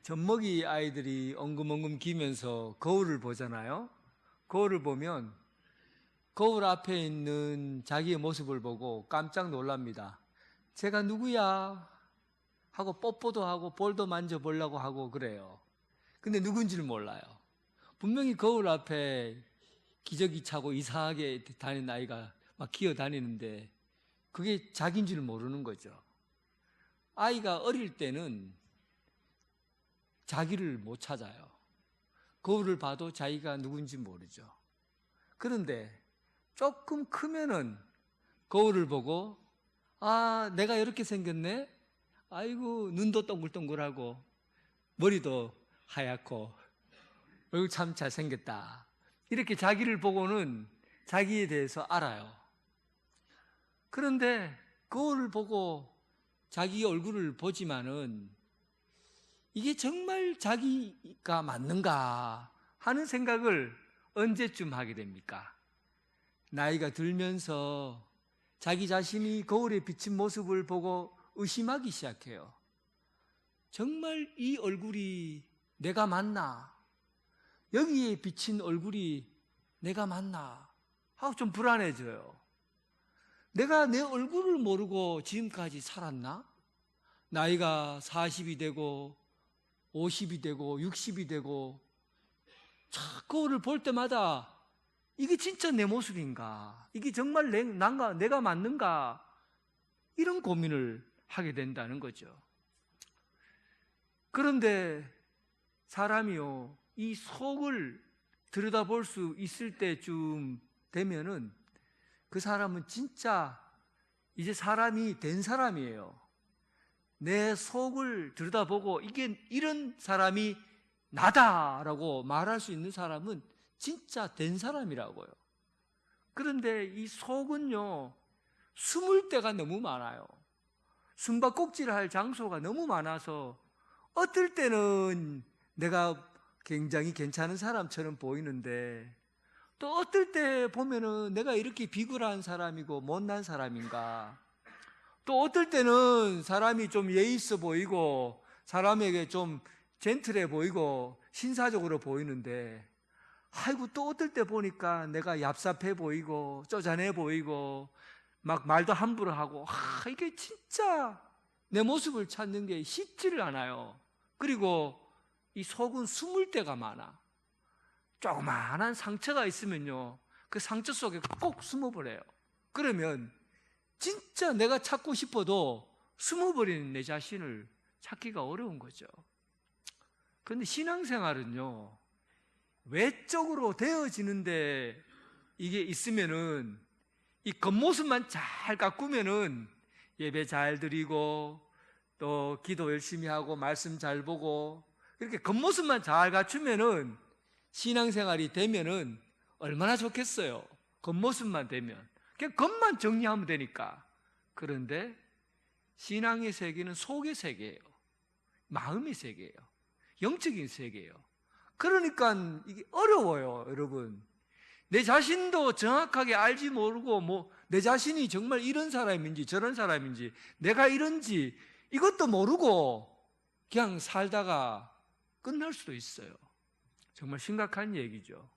젖먹이 아이들이 엉금엉금 기면서 거울을 보잖아요. 거울을 보면 거울 앞에 있는 자기의 모습을 보고 깜짝 놀랍니다. 제가 누구야? 하고 뽀뽀도 하고 볼도 만져보려고 하고 그래요. 근데 누군지를 몰라요. 분명히 거울 앞에 기저귀 차고 이상하게 다니는 아이가 막 기어다니는데 그게 자기인 줄 모르는 거죠. 아이가 어릴 때는 자기를 못 찾아요. 거울을 봐도 자기가 누군지 모르죠. 그런데 조금 크면은 거울을 보고 내가 이렇게 생겼네? 아이고, 눈도 동글동글하고 머리도 하얗고 얼굴 참 잘생겼다. 이렇게 자기를 보고는 자기에 대해서 알아요. 그런데 거울을 보고 자기 얼굴을 보지만은 이게 정말 자기가 맞는가 하는 생각을 언제쯤 하게 됩니까? 나이가 들면서 자기 자신이 거울에 비친 모습을 보고 의심하기 시작해요. 정말 이 얼굴이 내가 맞나? 여기에 비친 얼굴이 내가 맞나? 하고 좀 불안해져요. 내가 내 얼굴을 모르고 지금까지 살았나? 나이가 40이 되고 50이 되고 60이 되고 거울을 볼 때마다 이게 진짜 내 모습인가? 이게 정말 내가 맞는가? 이런 고민을 하게 된다는 거죠. 그런데 사람이요, 이 속을 들여다볼 수 있을 때쯤 되면은 그 사람은 진짜 이제 사람이 된 사람이에요. 내 속을 들여다보고 이게 이런 사람이 나다라고 말할 수 있는 사람은 진짜 된 사람이라고요. 그런데 이 속은요, 숨을 데가 너무 많아요. 숨바꼭질을 할 장소가 너무 많아서 어떨 때는 내가 굉장히 괜찮은 사람처럼 보이는데 또 어떨 때 보면은 내가 이렇게 비굴한 사람이고 못난 사람인가, 또 어떨 때는 사람이 좀 예의 있어 보이고 사람에게 좀 젠틀해 보이고 신사적으로 보이는데 아이고 또 어떨 때 보니까 내가 얍삽해 보이고 쪼잔해 보이고 막 말도 함부로 하고 이게 진짜 내 모습을 찾는 게 쉽지를 않아요. 그리고 이 속은 숨을 데가 많아. 조그마한 상처가 있으면요, 그 상처 속에 꼭 숨어버려요. 그러면 진짜 내가 찾고 싶어도 숨어버리는 내 자신을 찾기가 어려운 거죠. 그런데 신앙생활은요, 외적으로 되어지는데 이게 있으면은 이 겉모습만 잘 가꾸면은 예배 잘 드리고 또 기도 열심히 하고 말씀 잘 보고 이렇게 겉모습만 잘 갖추면은 신앙생활이 되면은 얼마나 좋겠어요. 겉모습만 되면 그냥 겉만 정리하면 되니까. 그런데 신앙의 세계는 속의 세계예요. 마음의 세계예요. 영적인 세계예요. 그러니까 이게 어려워요, 여러분. 내 자신도 정확하게 알지 모르고 내 자신이 정말 이런 사람인지 저런 사람인지 내가 이런지 이것도 모르고 그냥 살다가 끝날 수도 있어요. 정말 심각한 얘기죠.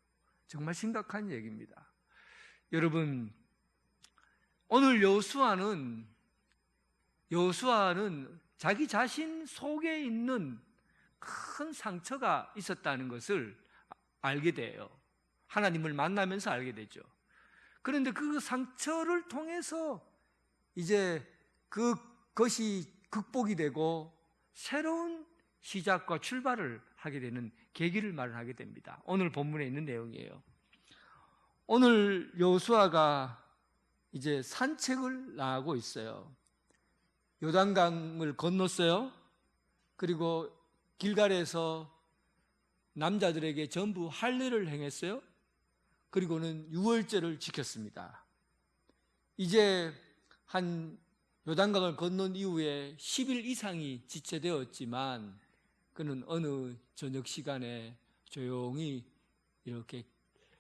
정말 심각한 얘기입니다. 여러분, 오늘 여호수아는 자기 자신 속에 있는 큰 상처가 있었다는 것을 알게 돼요. 하나님을 만나면서 알게 되죠. 그런데 그 상처를 통해서 이제 그것이 극복이 되고 새로운 시작과 출발을 하게 되는 계기를 마련하게 됩니다. 오늘 본문에 있는 내용이에요. 오늘 여호수아가 이제 산책을 나가고 있어요. 요단강을 건넜어요. 그리고 길갈에서 남자들에게 전부 할례를 행했어요. 그리고는 유월절을 지켰습니다. 이제 한 요단강을 건넌 이후에 10일 이상이 지체되었지만 그는 어느 저녁 시간에 조용히 이렇게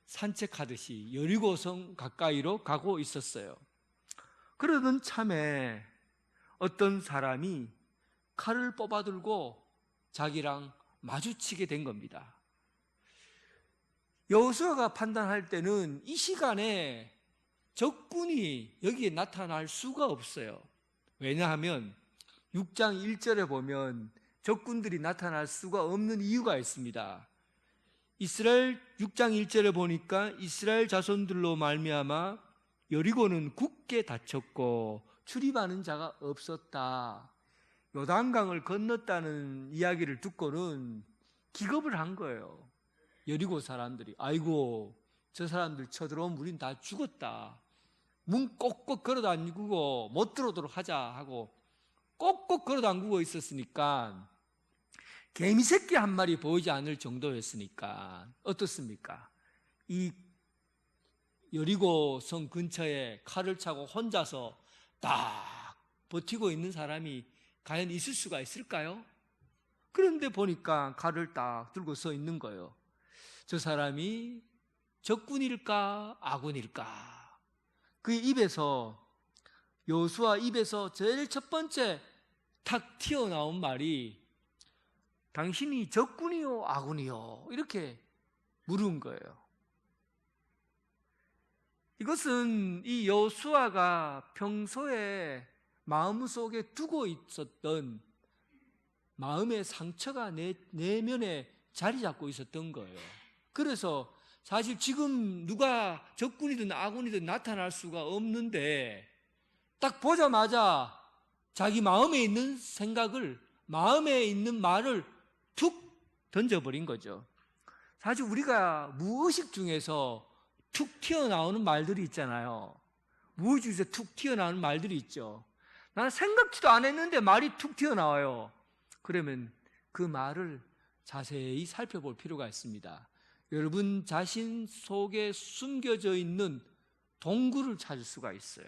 산책하듯이 여리고성 가까이로 가고 있었어요. 그러던 참에 어떤 사람이 칼을 뽑아들고 자기랑 마주치게 된 겁니다. 여호수아가 판단할 때는 이 시간에 적군이 여기에 나타날 수가 없어요. 왜냐하면 6장 1절에 보면 적군들이 나타날 수가 없는 이유가 있습니다. 이스라엘 6장 1절에 보니까 이스라엘 자손들로 말미암아 여리고는 굳게 닫혔고 출입하는 자가 없었다. 요단강을 건넜다는 이야기를 듣고는 기겁을 한 거예요. 여리고 사람들이 아이고 저 사람들 쳐들어오면 우린 다 죽었다. 문 꼭꼭 걸어 잠그고 못 들어오도록 하자 하고 꼭꼭 걸어 잠그고 있었으니까 개미새끼 한 마리 보이지 않을 정도였으니까 어떻습니까? 이 여리고 성 근처에 칼을 차고 혼자서 딱 버티고 있는 사람이 과연 있을 수가 있을까요? 그런데 보니까 칼을 딱 들고 서 있는 거예요. 저 사람이 적군일까 아군일까? 그 입에서 여호수아 입에서 제일 첫 번째 탁 튀어나온 말이 당신이 적군이요 아군이요 이렇게 물은 거예요. 이것은 이 여호수아가 평소에 마음속에 두고 있었던 마음의 상처가 내면에 자리 잡고 있었던 거예요. 그래서 사실 지금 누가 적군이든 아군이든 나타날 수가 없는데 딱 보자마자 자기 마음에 있는 생각을, 마음에 있는 말을 툭 던져버린 거죠. 사실 우리가 무의식 중에서 툭 튀어나오는 말들이 있잖아요. 무의식 중에서 툭 튀어나오는 말들이 있죠. 나는 생각지도 안 했는데 말이 툭 튀어나와요. 그러면 그 말을 자세히 살펴볼 필요가 있습니다. 여러분 자신 속에 숨겨져 있는 동굴을 찾을 수가 있어요.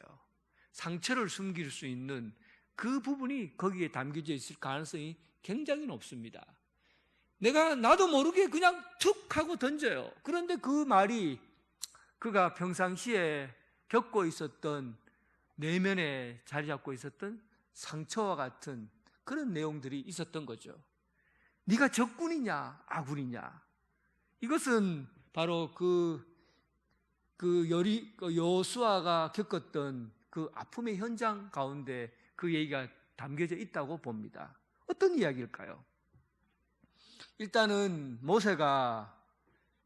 상처를 숨길 수 있는 그 부분이 거기에 담겨져 있을 가능성이 굉장히 높습니다. 나도 모르게 그냥 툭 하고 던져요. 그런데 그 말이 그가 평상시에 겪고 있었던 내면에 자리 잡고 있었던 상처와 같은 그런 내용들이 있었던 거죠. 네가 적군이냐 아군이냐, 이것은 바로 여호수아가 겪었던 그 아픔의 현장 가운데 그 얘기가 담겨져 있다고 봅니다. 어떤 이야기일까요? 일단은 모세가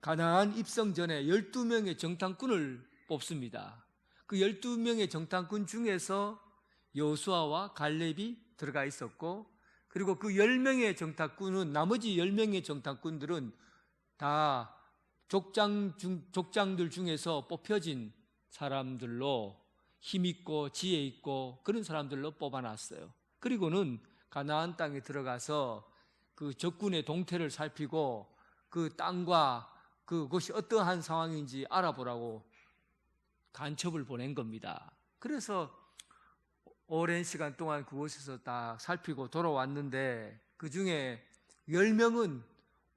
가나안 입성 전에 12명의 정탐꾼을 뽑습니다. 그 12명의 정탐꾼 중에서 여호수아와 갈렙이 들어가 있었고, 그리고 그 10명의 정탐꾼은, 나머지 10명의 정탐꾼들은 다 족장들 중에서 뽑혀진 사람들로 힘있고 지혜 있고 그런 사람들로 뽑아놨어요. 그리고는 가나안 땅에 들어가서 그 적군의 동태를 살피고 그 땅과 그곳이 어떠한 상황인지 알아보라고 간첩을 보낸 겁니다. 그래서 오랜 시간 동안 그곳에서 딱 살피고 돌아왔는데 그 중에 10명은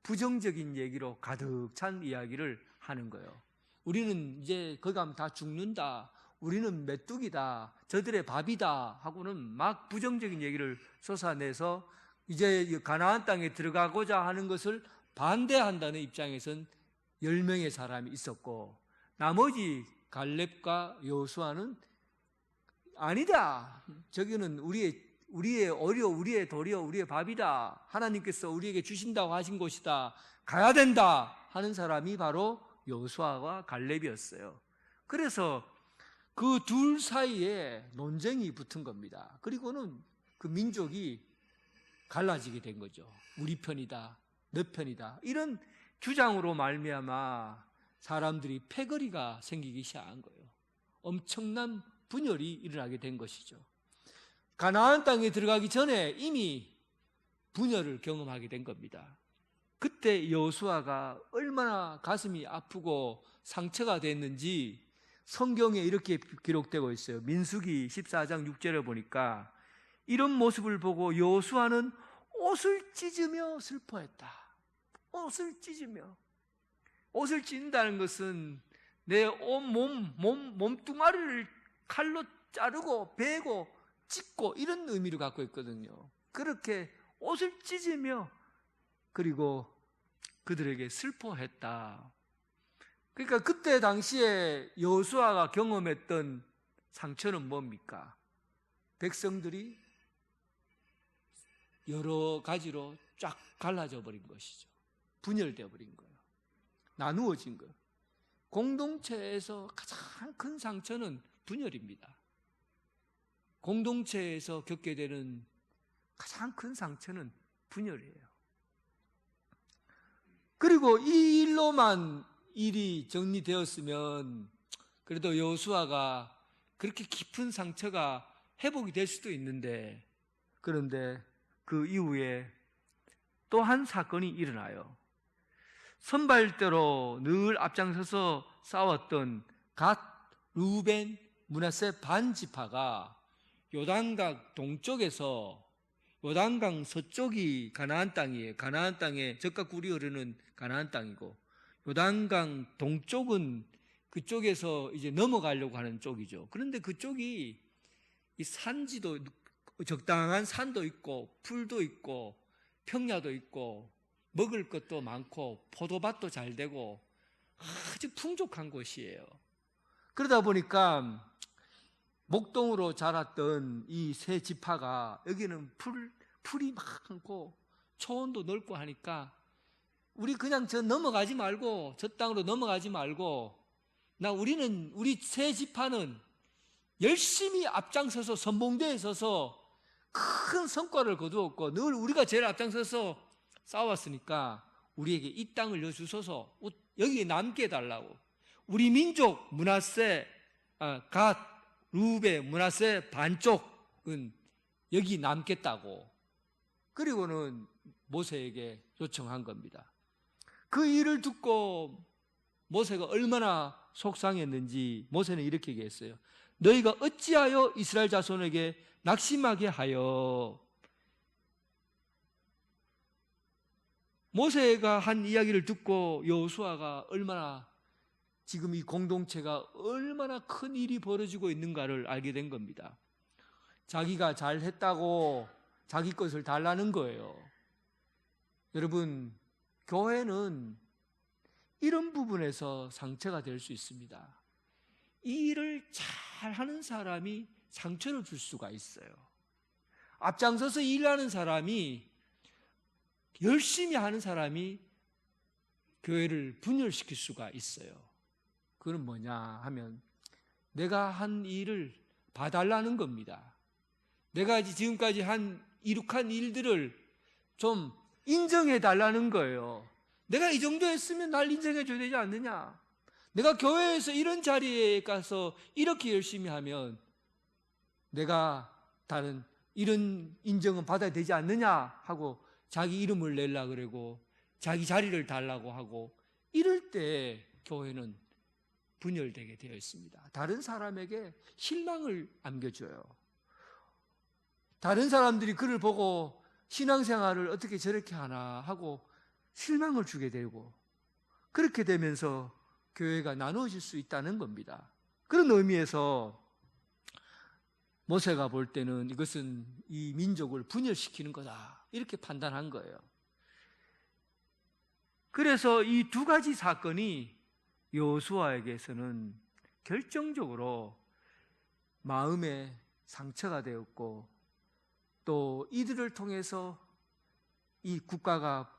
부정적인 얘기로 가득 찬 이야기를 하는 거예요. 우리는 이제 거기 가면 다 죽는다, 우리는 메뚜기다, 저들의 밥이다 하고는 막 부정적인 얘기를 쏟아내서 이제 가나안 땅에 들어가고자 하는 것을 반대한다는 입장에선 10명의 사람이 있었고, 나머지 갈렙과 여호수아는 아니다, 저기는 우리의 어려, 우리의 도리어, 우리의 밥이다, 하나님께서 우리에게 주신다고 하신 곳이다, 가야 된다 하는 사람이 바로 여호수아와 갈렙이었어요. 그래서 그 둘 사이에 논쟁이 붙은 겁니다. 그리고는 그 민족이 갈라지게 된 거죠. 우리 편이다, 너 편이다, 이런 주장으로 말미암아 사람들이 패거리가 생기기 시작한 거예요. 엄청난 분열이 일어나게 된 것이죠. 가나안 땅에 들어가기 전에 이미 분열을 경험하게 된 겁니다. 그때 여호수아가 얼마나 가슴이 아프고 상처가 됐는지 성경에 이렇게 기록되고 있어요. 민수기 14장 6절에 보니까 이런 모습을 보고 여호수아는 옷을 찢으며 슬퍼했다. 옷을 찢으며. 옷을 찢는다는 것은 내 몸뚱아리를 칼로 자르고 베고 찢고 이런 의미를 갖고 있거든요. 그렇게 옷을 찢으며 그리고 그들에게 슬퍼했다. 그러니까 그때 당시에 여호수아가 경험했던 상처는 뭡니까? 백성들이 여러 가지로 쫙 갈라져 버린 것이죠. 분열되어 버린 거예요. 나누어진 거예요. 공동체에서 가장 큰 상처는 분열입니다. 공동체에서 겪게 되는 가장 큰 상처는 분열이에요. 그리고 이 일로만 일이 정리되었으면 그래도 여호수아가 그렇게 깊은 상처가 회복이 될 수도 있는데, 그런데 그 이후에 또 한 사건이 일어나요. 선발대로 늘 앞장서서 싸웠던 갓, 루벤, 므낫세 반지파가 요단강 동쪽에서, 요단강 서쪽이 가나안 땅이에요. 가나안 땅에 젖과 꿀이 흐르는 가나안 땅이고, 요단강 동쪽은 그쪽에서 이제 넘어가려고 하는 쪽이죠. 그런데 그쪽이 이 산지도, 적당한 산도 있고 풀도 있고 평야도 있고 먹을 것도 많고 포도밭도 잘 되고 아주 풍족한 곳이에요. 그러다 보니까 목동으로 자랐던 이 세 지파가 여기는 풀이 많고 초원도 넓고 하니까 우리 그냥 저 넘어가지 말고, 저 땅으로 넘어가지 말고, 우리 세 지파는 열심히 앞장서서 선봉대에 서서 큰 성과를 거두었고 늘 우리가 제일 앞장서서 싸웠으니까 우리에게 이 땅을 여주소서, 여기에 남게 해달라고. 우리 민족 므낫세, 갓, 루벤, 므낫세 반쪽은 여기 남겠다고. 그리고는 모세에게 요청한 겁니다. 그 일을 듣고 모세가 얼마나 속상했는지 모세는 이렇게 얘기했어요. 너희가 어찌하여 이스라엘 자손에게 낙심하게 하여. 모세가 한 이야기를 듣고 여호수아가 얼마나, 지금 이 공동체가 얼마나 큰 일이 벌어지고 있는가를 알게 된 겁니다. 자기가 잘했다고 자기 것을 달라는 거예요. 여러분, 교회는 이런 부분에서 상처가 될 수 있습니다. 이 일을 잘하는 사람이 상처를 줄 수가 있어요. 앞장서서 일하는 사람이, 열심히 하는 사람이 교회를 분열시킬 수가 있어요. 그건 뭐냐 하면 내가 한 일을 봐달라는 겁니다. 내가 지금까지 이룩한 일들을 좀 인정해 달라는 거예요. 내가 이 정도 했으면 날 인정해 줘야 되지 않느냐. 내가 교회에서 이런 자리에 가서 이렇게 열심히 하면 내가 다른 이런 인정은 받아야 되지 않느냐 하고 자기 이름을 내려고 그러고 자기 자리를 달라고 하고, 이럴 때 교회는 분열되게 되어 있습니다. 다른 사람에게 실망을 안겨줘요. 다른 사람들이 그를 보고 신앙생활을 어떻게 저렇게 하나 하고 실망을 주게 되고, 그렇게 되면서 교회가 나누어질 수 있다는 겁니다. 그런 의미에서 모세가 볼 때는 이것은 이 민족을 분열시키는 거다, 이렇게 판단한 거예요. 그래서 이 두 가지 사건이 여호수아에게서는 결정적으로 마음의 상처가 되었고, 또 이들을 통해서 이 국가가,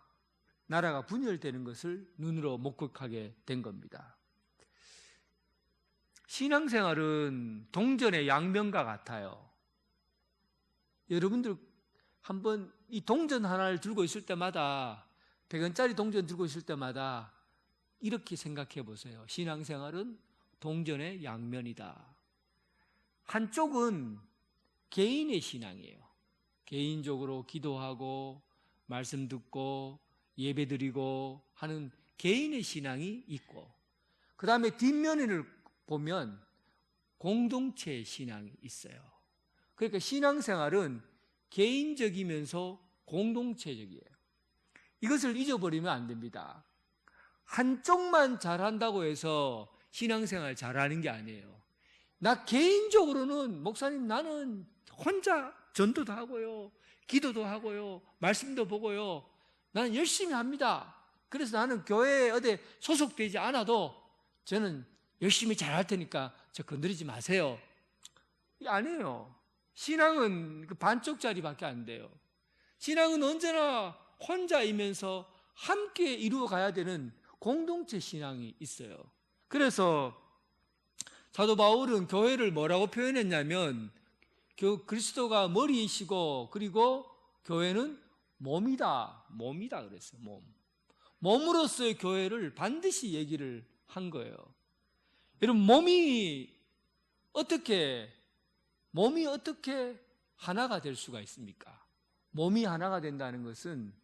나라가 분열되는 것을 눈으로 목격하게 된 겁니다. 신앙생활은 동전의 양면과 같아요. 여러분들 한번 이 동전 하나를 들고 있을 때마다, 100원짜리 동전 들고 있을 때마다 이렇게 생각해 보세요. 신앙생활은 동전의 양면이다. 한쪽은 개인의 신앙이에요. 개인적으로 기도하고 말씀 듣고 예배 드리고 하는 개인의 신앙이 있고, 그 다음에 뒷면을 보면 공동체의 신앙이 있어요. 그러니까 신앙생활은 개인적이면서 공동체적이에요. 이것을 잊어버리면 안 됩니다. 한쪽만 잘한다고 해서 신앙생활 잘하는 게 아니에요. 나 개인적으로는, 목사님 나는 혼자 전도도 하고요, 기도도 하고요, 말씀도 보고요, 나는 열심히 합니다. 그래서 나는 교회에 어디 소속되지 않아도 저는 열심히 잘할 테니까 저 건드리지 마세요. 아니에요. 신앙은 그 반쪽짜리밖에 안 돼요. 신앙은 언제나 혼자이면서 함께 이루어 가야 되는 공동체 신앙이 있어요. 그래서 사도 바울은 교회를 뭐라고 표현했냐면 그리스도가 머리이시고 그리고 교회는 몸이다 그랬어요. 몸으로서의 교회를 반드시 얘기를 한 거예요. 여러분, 몸이 어떻게 하나가 될 수가 있습니까? 몸이 하나가 된다는 것은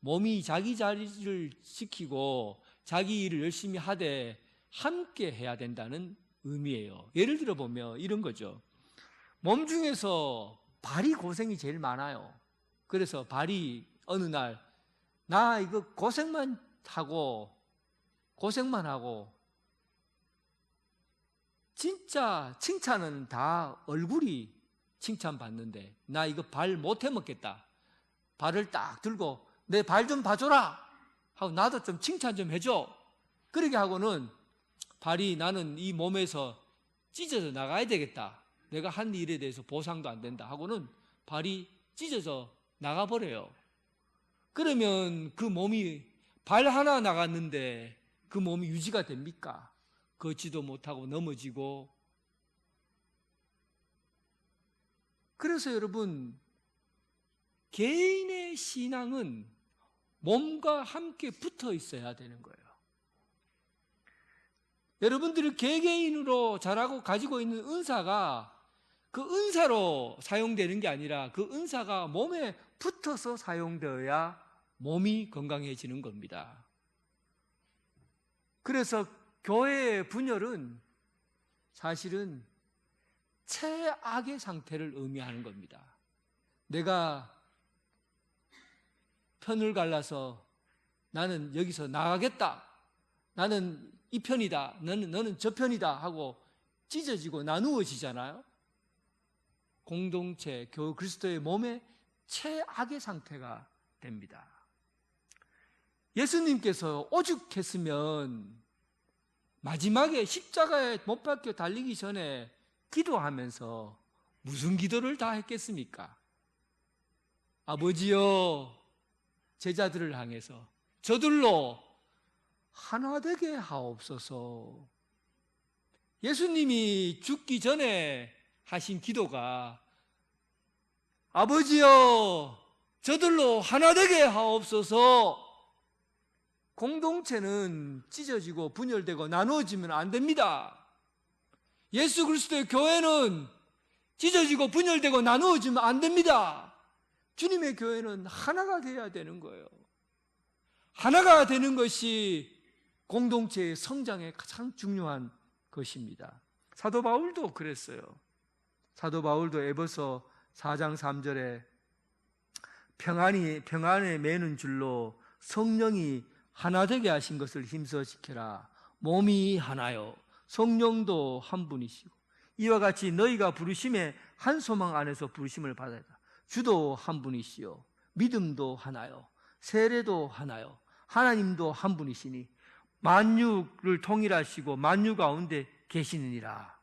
몸이 자기 자리를 지키고 자기 일을 열심히 하되 함께 해야 된다는 의미예요. 예를 들어 보면 이런 거죠. 몸 중에서 발이 고생이 제일 많아요. 그래서 발이 어느 날 나 이거 고생만 하고 진짜 칭찬은 다 얼굴이 칭찬받는데 나 이거 발 못 해먹겠다. 발을 딱 들고 내 발 좀 봐줘라 하고 나도 좀 칭찬 좀 해줘. 그러게 하고는 발이 나는 이 몸에서 찢어져 나가야 되겠다. 내가 한 일에 대해서 보상도 안 된다 하고는 발이 찢어져 나가버려요. 그러면 그 몸이 발 하나 나갔는데 그 몸이 유지가 됩니까? 걷지도 못하고 넘어지고. 그래서 여러분, 개인의 신앙은 몸과 함께 붙어 있어야 되는 거예요. 여러분들이 개개인으로 잘하고 가지고 있는 은사가 그 은사로 사용되는 게 아니라 그 은사가 몸에 붙어서 사용되어야 몸이 건강해지는 겁니다. 그래서 교회의 분열은 사실은 최악의 상태를 의미하는 겁니다. 내가 편을 갈라서 나는 여기서 나가겠다. 나는 이 편이다. 너는 저 편이다 하고 찢어지고 나누어지잖아요. 공동체, 그리스도의 몸의 최악의 상태가 됩니다. 예수님께서 오죽했으면 마지막에 십자가에 못 박혀 달리기 전에 기도하면서 무슨 기도를 다 했겠습니까? 아버지여, 제자들을 향해서 저들로 하나 되게 하옵소서. 예수님이 죽기 전에 하신 기도가 아버지여, 저들로 하나 되게 하옵소서. 공동체는 찢어지고 분열되고 나누어지면 안 됩니다. 예수 그리스도의 교회는 찢어지고 분열되고 나누어지면 안 됩니다. 주님의 교회는 하나가 되어야 되는 거예요. 하나가 되는 것이 공동체의 성장에 가장 중요한 것입니다. 사도 바울도 그랬어요. 사도 바울도 에베소 4장 3절에 평안에 매는 줄로 성령이 하나 되게 하신 것을 힘써 지켜라. 몸이 하나요, 성령도 한 분이시고 이와 같이 너희가 부르심의 한 소망 안에서 부르심을 받아라. 주도 한 분이시요, 믿음도 하나요, 세례도 하나요, 하나님도 한 분이시니 만유를 통일하시고 만유 가운데 계시느니라.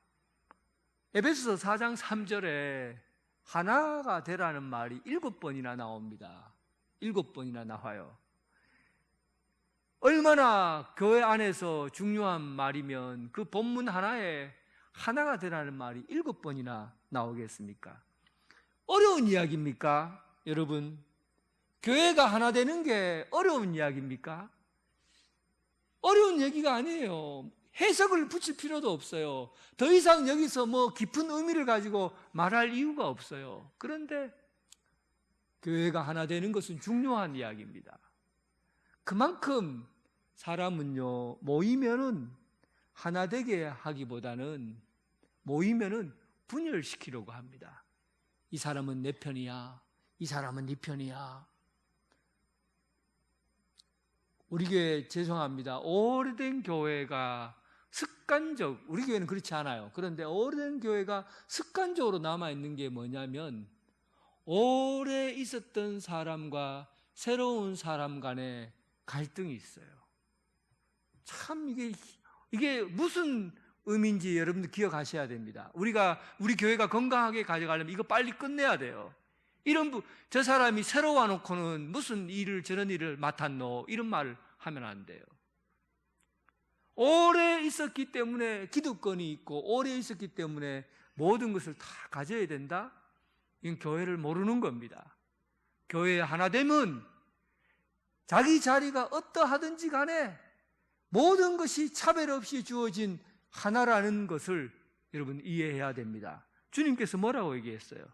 에베소서 4장 3절에 하나가 되라는 말이 7번이나 나옵니다. 7번이나 나와요. 얼마나 교회 안에서 중요한 말이면 그 본문 하나에 하나가 되라는 말이 7번이나 나오겠습니까? 어려운 이야기입니까? 여러분, 교회가 하나 되는 게 어려운 이야기입니까? 어려운 얘기가 아니에요. 해석을 붙일 필요도 없어요. 더 이상 여기서 뭐 깊은 의미를 가지고 말할 이유가 없어요. 그런데 교회가 하나 되는 것은 중요한 이야기입니다. 그만큼 사람은요, 모이면은 하나 되게 하기보다는 모이면은 분열시키려고 합니다. 이 사람은 내 편이야, 이 사람은 네 편이야. 우리 교회 죄송합니다. 오래된 교회가 우리 교회는 그렇지 않아요. 그런데 오래된 교회가 습관적으로 남아있는 게 뭐냐면 오래 있었던 사람과 새로운 사람 간에 갈등이 있어요. 참 이게 무슨 의미인지 여러분들 기억하셔야 됩니다. 우리 교회가 건강하게 가져가려면 이거 빨리 끝내야 돼요. 저 사람이 새로 와놓고는 무슨 저런 일을 맡았노? 이런 말을 하면 안 돼요. 오래 있었기 때문에 기득권이 있고, 오래 있었기 때문에 모든 것을 다 가져야 된다? 이건 교회를 모르는 겁니다. 교회 하나 되면 자기 자리가 어떠하든지 간에 모든 것이 차별 없이 주어진 하나라는 것을 여러분 이해해야 됩니다. 주님께서 뭐라고 얘기했어요?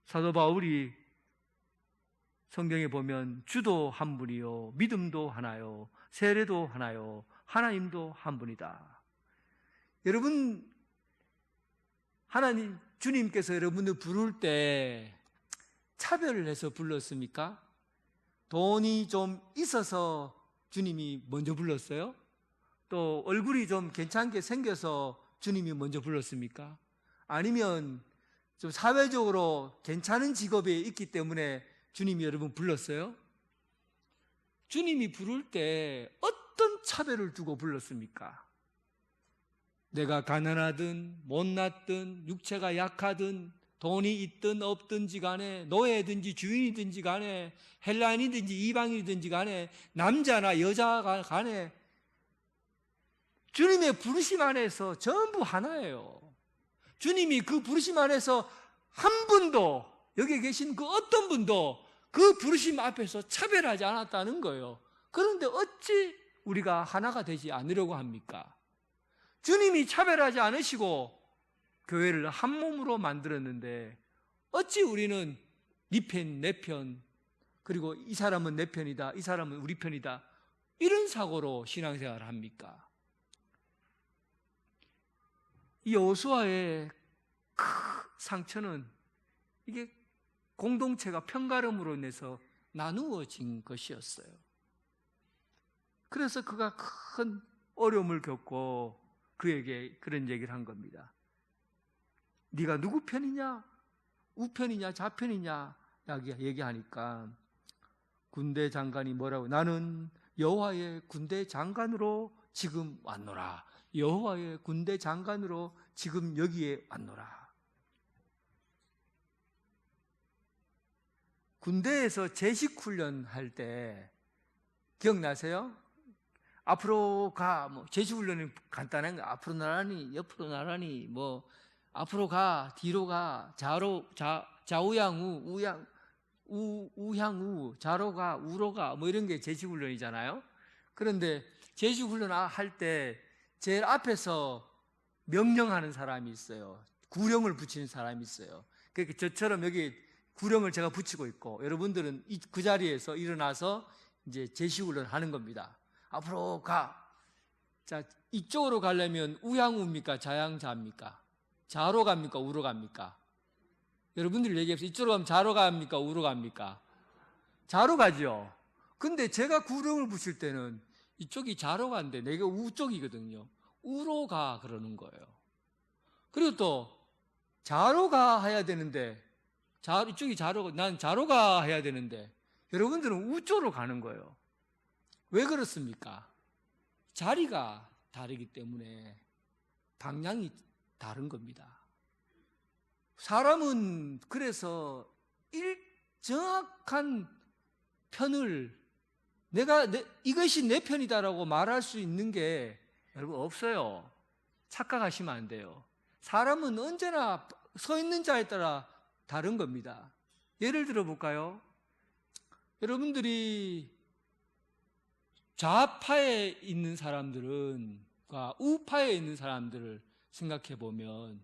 사도 바울이 성경에 보면 주도 한 분이요, 믿음도 하나요, 세례도 하나요, 하나님도 한 분이다. 여러분, 주님께서 여러분을 부를 때 차별을 해서 불렀습니까? 돈이 좀 있어서 주님이 먼저 불렀어요? 또 얼굴이 좀 괜찮게 생겨서 주님이 먼저 불렀습니까? 아니면 좀 사회적으로 괜찮은 직업에 있기 때문에 주님이 여러분 불렀어요? 주님이 부를 때 어떤 차별을 두고 불렀습니까? 내가 가난하든 못났든 육체가 약하든 돈이 있든 없든지 간에 노예든지 주인이든지 간에 헬라인이든지 이방인이든지 간에 남자나 여자가 간에 주님의 부르심 안에서 전부 하나예요. 주님이 그 부르심 안에서 한 분도, 여기 계신 그 어떤 분도 그 부르심 앞에서 차별하지 않았다는 거예요. 그런데 어찌 우리가 하나가 되지 않으려고 합니까? 주님이 차별하지 않으시고 교회를 한 몸으로 만들었는데 어찌 우리는 네 편, 내 편, 그리고 이 사람은 내 편이다, 이 사람은 우리 편이다, 이런 사고로 신앙생활을 합니까? 이 여호수아의 큰 상처는 이게 공동체가 편가름으로 인해서 나누어진 것이었어요. 그래서 그가 큰 어려움을 겪고 그에게 그런 얘기를 한 겁니다. 네가 누구 편이냐? 우편이냐 좌편이냐? 얘기하니까 군대 장관이 뭐라고? 나는 여호와의 군대 장관으로 지금 왔노라. 여호와의 군대 장관으로 지금 여기에 왔노라. 군대에서 제식훈련 할 때 기억나세요? 앞으로 가, 제식훈련은 간단한 거, 앞으로 나란히, 옆으로 나란히, 앞으로 가, 뒤로 가, 좌우양우, 우향우, 좌로 가, 우로 가, 이런 게 제식훈련이잖아요. 그런데 제식훈련 할 때 제일 앞에서 명령하는 사람이 있어요. 구령을 붙이는 사람이 있어요. 그러니까 저처럼 여기 구령을 제가 붙이고 있고, 여러분들은 그 자리에서 일어나서 이제 제식훈련을 하는 겁니다. 앞으로 가. 자, 이쪽으로 가려면 우향우입니까? 좌양자입니까? 좌로 갑니까? 우로 갑니까? 여러분들이 얘기해보세요. 이쪽으로 가면 좌로 갑니까? 우로 갑니까? 좌로 가죠. 근데 제가 구령을 붙일 때는 이쪽이 좌로 가는데 내가 우쪽이거든요. 우로 가 그러는 거예요. 그리고 또 좌로 가 해야 되는데 이쪽이 난 좌로 가 해야 되는데 여러분들은 우쪽으로 가는 거예요. 왜 그렇습니까? 자리가 다르기 때문에 방향이 다른 겁니다. 사람은 그래서 정확한 편을 이것이 내 편이다라고 말할 수 있는 게 여러분 없어요. 착각하시면 안 돼요. 사람은 언제나 서 있는 자에 따라 다른 겁니다. 예를 들어 볼까요? 여러분들이 좌파에 있는 사람들과 우파에 있는 사람들을 생각해 보면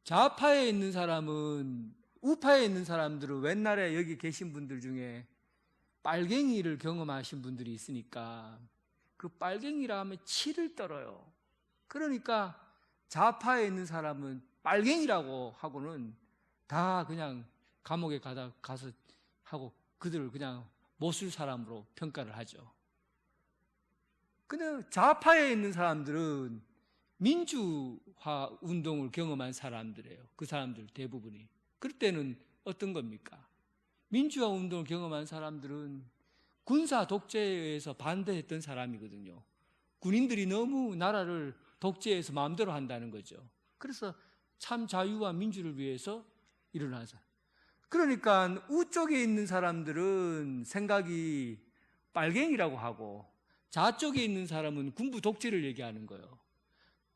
좌파에 있는 사람은 우파에 있는 사람들은 옛날에 여기 계신 분들 중에 빨갱이를 경험하신 분들이 있으니까 그 빨갱이라 하면 치를 떨어요. 그러니까 좌파에 있는 사람은 빨갱이라고 하고는 다 그냥 감옥에 가서 하고 그들을 그냥 못쓸 사람으로 평가를 하죠. 근데 좌파에 있는 사람들은 민주화 운동을 경험한 사람들이에요. 그 사람들 대부분이. 그럴 때는 어떤 겁니까? 민주화 운동을 경험한 사람들은 군사 독재에 의해서 반대했던 사람이거든요. 군인들이 너무 나라를 독재해서 마음대로 한다는 거죠. 그래서 참 자유와 민주를 위해서 일어나자. 그러니까 우쪽에 있는 사람들은 생각이 빨갱이라고 하고 좌쪽에 있는 사람은 군부 독재를 얘기하는 거예요.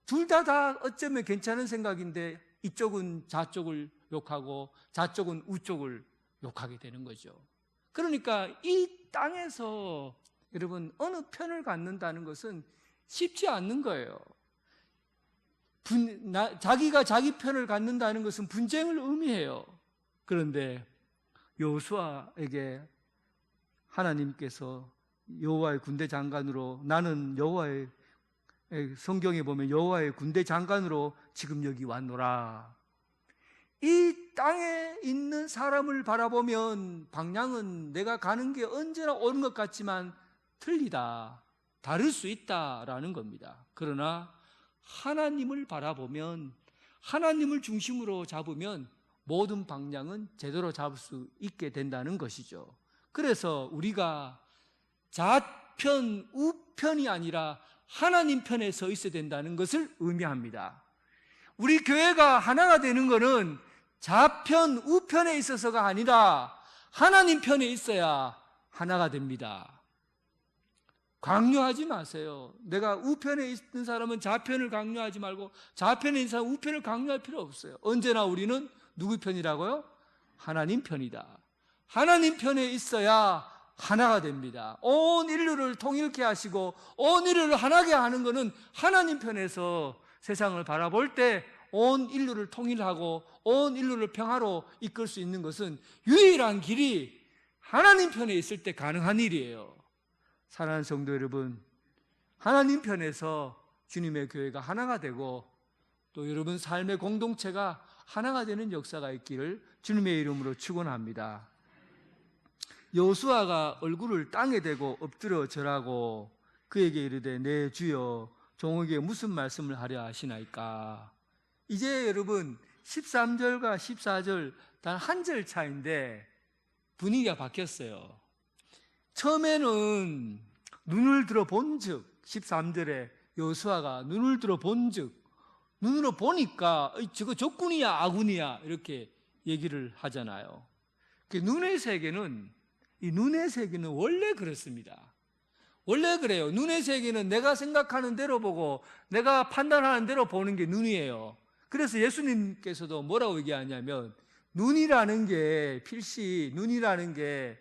둘 다 어쩌면 괜찮은 생각인데 이쪽은 좌쪽을 욕하고 좌쪽은 우쪽을 욕하게 되는 거죠. 그러니까 이 땅에서 여러분 어느 편을 갖는다는 것은 쉽지 않는 거예요. 자기가 자기 편을 갖는다는 것은 분쟁을 의미해요. 그런데 여호수아에게 하나님께서 여호와의 군대 장관으로, 나는 여호와의, 성경에 보면 여호와의 군대 장관으로 지금 여기 왔노라. 이 땅에 있는 사람을 바라보면 방향은 내가 가는 게 언제나 옳은 것 같지만 틀리다, 다를 수 있다라는 겁니다. 그러나 하나님을 바라보면, 하나님을 중심으로 잡으면 모든 방향은 제대로 잡을 수 있게 된다는 것이죠. 그래서 우리가 좌편, 우편이 아니라 하나님 편에 서 있어야 된다는 것을 의미합니다. 우리 교회가 하나가 되는 것은 좌편, 우편에 있어서가 아니라 하나님 편에 있어야 하나가 됩니다. 강요하지 마세요. 내가 우편에 있는 사람은 좌편을 강요하지 말고 좌편에 있는 사람은 우편을 강요할 필요 없어요. 언제나 우리는 누구 편이라고요? 하나님 편이다. 하나님 편에 있어야 하나가 됩니다. 온 인류를 통일케 하시고 온 인류를 하나게 하는 것은 하나님 편에서 세상을 바라볼 때 온 인류를 통일하고 온 인류를 평화로 이끌 수 있는 것은 유일한 길이 하나님 편에 있을 때 가능한 일이에요. 사랑하는 성도 여러분, 하나님 편에서 주님의 교회가 하나가 되고 또 여러분 삶의 공동체가 하나가 되는 역사가 있기를 주님의 이름으로 축원합니다. 여호수아가 얼굴을 땅에 대고 엎드려 절하고 그에게 이르되 내 주여 종에게 무슨 말씀을 하려 하시나이까. 이제 여러분 13절과 14절 단 한 절 차인데 분위기가 바뀌었어요. 처음에는 눈을 들어 본즉, 13절에 여호수아가 눈을 들어 본즉, 눈으로 보니까 저거 적군이야 아군이야 이렇게 얘기를 하잖아요. 눈의 세계는, 이 눈의 세계는 원래 그렇습니다. 원래 그래요. 눈의 세계는 내가 생각하는 대로 보고 내가 판단하는 대로 보는 게 눈이에요. 그래서 예수님께서도 뭐라고 얘기하냐면 눈이라는 게, 필시 눈이라는 게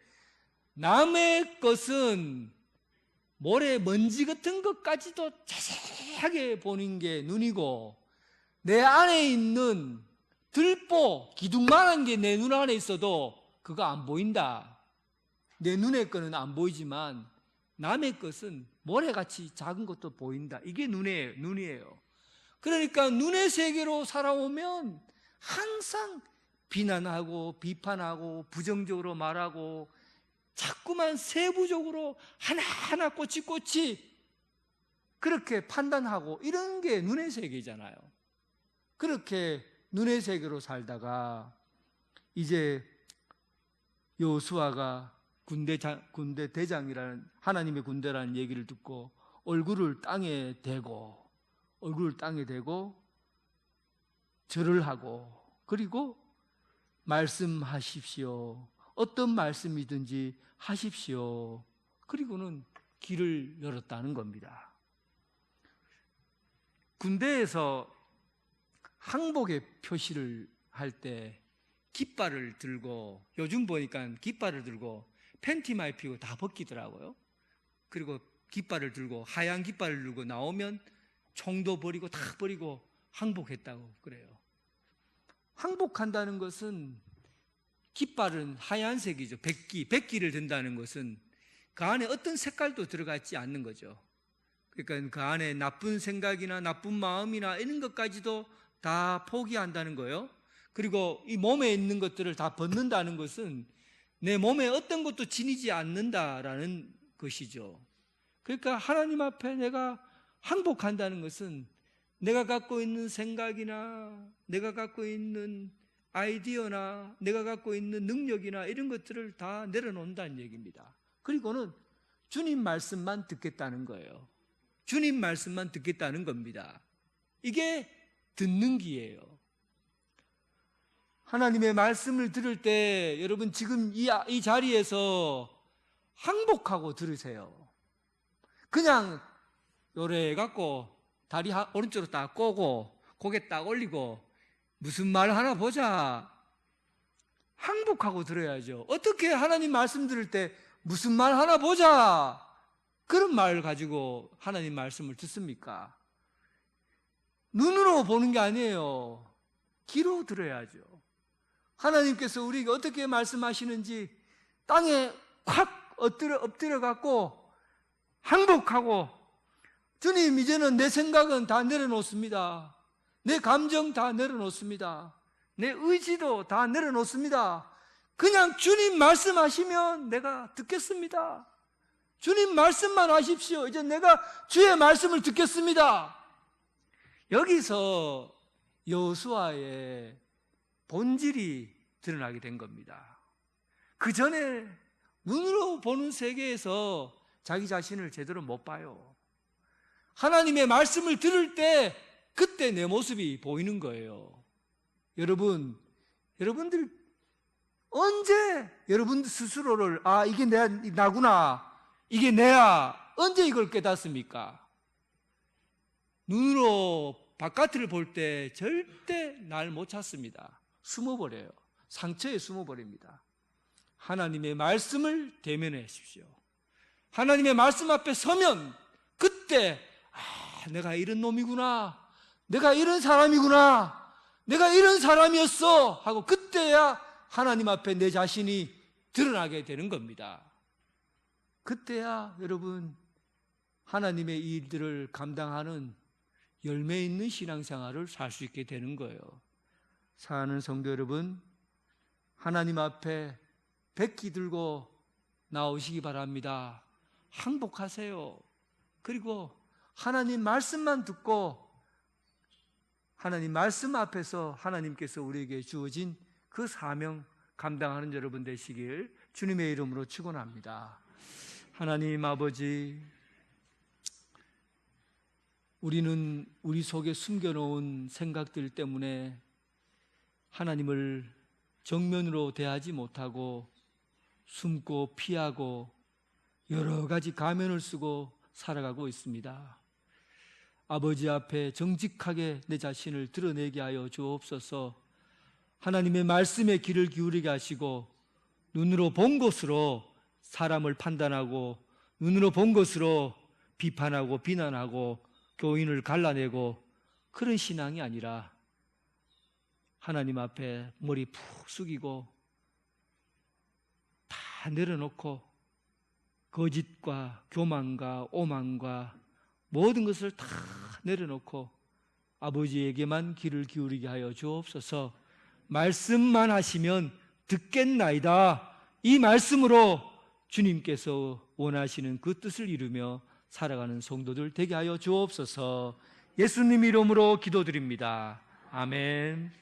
남의 것은 모래 먼지 같은 것까지도 자세하게 보는 게 눈이고 내 안에 있는 들보, 기둥만한 게 내 눈 안에 있어도 그거 안 보인다. 내 눈의 거는 안 보이지만 남의 것은 모래같이 작은 것도 보인다. 이게 눈이에요. 그러니까 눈의 세계로 살아오면 항상 비난하고 비판하고 부정적으로 말하고 자꾸만 세부적으로 하나하나 꼬치꼬치 그렇게 판단하고 이런 게 눈의 세계잖아요. 그렇게 눈의 세계로 살다가 이제 여호수아가 군대 대장이라는, 하나님의 군대라는 얘기를 듣고 얼굴을 땅에 대고 절을 하고 그리고 말씀하십시오. 어떤 말씀이든지 하십시오. 그리고는 길을 열었다는 겁니다. 군대에서 항복의 표시를 할 때 깃발을 들고, 요즘 보니까 깃발을 들고 팬티만 입히고 다 벗기더라고요. 그리고 깃발을 들고, 하얀 깃발을 들고 나오면 총도 버리고 다 버리고 항복했다고 그래요. 항복한다는 것은, 깃발은 하얀색이죠. 백기를 든다는 것은 그 안에 어떤 색깔도 들어가 있지 않는 거죠. 그러니까 그 안에 나쁜 생각이나 나쁜 마음이나 이런 것까지도 다 포기한다는 거예요. 그리고 이 몸에 있는 것들을 다 벗는다는 것은 내 몸에 어떤 것도 지니지 않는다라는 것이죠. 그러니까 하나님 앞에 내가 항복한다는 것은 내가 갖고 있는 생각이나 내가 갖고 있는 아이디어나 내가 갖고 있는 능력이나 이런 것들을 다 내려놓는다는 얘기입니다. 그리고는 주님 말씀만 듣겠다는 거예요. 주님 말씀만 듣겠다는 겁니다. 이게 듣는 기예요. 하나님의 말씀을 들을 때 여러분 지금 이 자리에서 항복하고 들으세요. 그냥 요래 갖고 다리 오른쪽으로 딱 꼬고 고개 딱 올리고 무슨 말 하나 보자, 항복하고 들어야죠. 어떻게 하나님 말씀 들을 때 무슨 말 하나 보자 그런 말을 가지고 하나님 말씀을 듣습니까? 눈으로 보는 게 아니에요. 귀로 들어야죠. 하나님께서 우리에게 어떻게 말씀하시는지 땅에 콱 엎드려 갖고 항복하고, 주님 이제는 내 생각은 다 내려놓습니다. 내 감정 다 내려놓습니다. 내 의지도 다 내려놓습니다. 그냥 주님 말씀하시면 내가 듣겠습니다. 주님 말씀만 하십시오. 이제 내가 주의 말씀을 듣겠습니다. 여기서 여호수아의 본질이 드러나게 된 겁니다. 그 전에 눈으로 보는 세계에서 자기 자신을 제대로 못 봐요. 하나님의 말씀을 들을 때 그때 내 모습이 보이는 거예요. 여러분들 언제 여러분 스스로를 이게 나구나, 이게 내야, 언제 이걸 깨닫습니까? 눈으로 바깥을 볼 때 절대 날 못 찾습니다. 숨어버려요. 상처에 숨어버립니다. 하나님의 말씀을 대면하십시오. 하나님의 말씀 앞에 서면 그때 내가 이런 놈이구나, 내가 이런 사람이구나, 내가 이런 사람이었어 하고 그때야 하나님 앞에 내 자신이 드러나게 되는 겁니다. 그때야 여러분 하나님의 일들을 감당하는 열매 있는 신앙생활을 살 수 있게 되는 거예요. 사랑하는 성도 여러분, 하나님 앞에 백기 들고 나오시기 바랍니다. 항복하세요. 그리고 하나님 말씀만 듣고 하나님 말씀 앞에서 하나님께서 우리에게 주어진 그 사명 감당하는 여러분 되시길 주님의 이름으로 축원합니다. 하나님 아버지, 우리는 우리 속에 숨겨놓은 생각들 때문에 하나님을 정면으로 대하지 못하고 숨고 피하고 여러 가지 가면을 쓰고 살아가고 있습니다. 아버지 앞에 정직하게 내 자신을 드러내게 하여 주옵소서. 하나님의 말씀에 귀를 기울이게 하시고 눈으로 본 것으로 사람을 판단하고 눈으로 본 것으로 비판하고 비난하고 교인을 갈라내고 그런 신앙이 아니라 하나님 앞에 머리 푹 숙이고 다 내려놓고 거짓과 교만과 오만과 모든 것을 다 내려놓고 아버지에게만 귀를 기울이게 하여 주옵소서. 말씀만 하시면 듣겠나이다. 이 말씀으로 주님께서 원하시는 그 뜻을 이루며 살아가는 성도들 되게 하여 주옵소서. 예수님 이름으로 기도드립니다. 아멘.